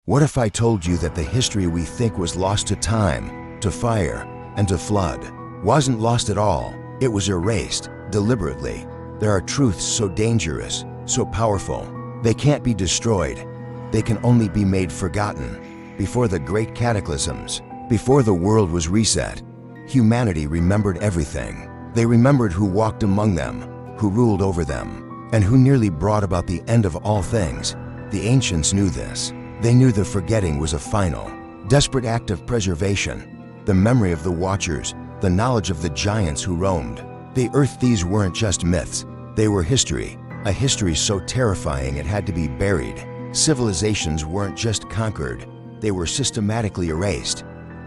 What if I told you that the history we think was lost to time, to fire, and to flood wasn't lost at all? It was erased, deliberately. There are truths so dangerous, so powerful, they can't be destroyed. They can only be made forgotten. Before the great cataclysms, before the world was reset, humanity remembered everything. They remembered who walked among them, who ruled over them, and who nearly brought about the end of all things. The ancients knew this. They knew the forgetting was a final, desperate act of preservation. The memory of the Watchers, the knowledge of the giants who roamed the earth. These weren't just myths, they were history, a history so terrifying it had to be buried. Civilizations weren't just conquered, they were systematically erased.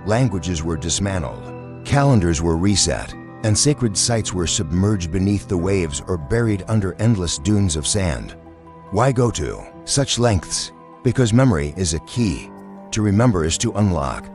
Languages were dismantled, calendars were reset, and sacred sites were submerged beneath the waves or buried under endless dunes of sand. Why go to such lengths? Because memory is a key. To remember is to unlock.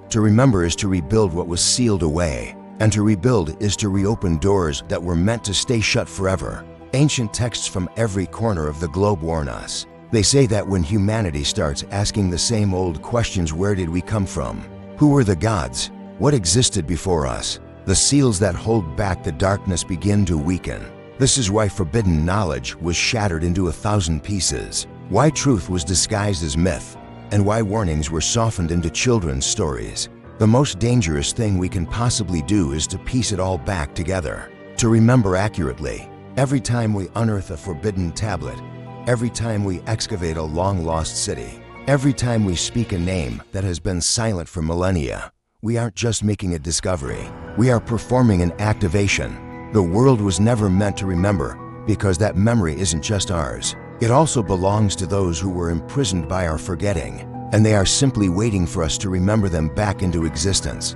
To remember is to rebuild what was sealed away. And to rebuild is to reopen doors that were meant to stay shut forever. Ancient texts from every corner of the globe warn us. They say that when humanity starts asking the same old questions, where did we come from? Who were the gods? What existed before us? The seals that hold back the darkness begin to weaken. This is why forbidden knowledge was shattered into 1,000 pieces. Why truth was disguised as myth, and why warnings were softened into children's stories. The most dangerous thing we can possibly do is to piece it all back together, to remember accurately. Every time we unearth a forbidden tablet, every time we excavate a long-lost city, every time we speak a name that has been silent for millennia, we aren't just making a discovery, we are performing an activation. The world was never meant to remember, because that memory isn't just ours. It also belongs to those who were imprisoned by our forgetting, and they are simply waiting for us to remember them back into existence.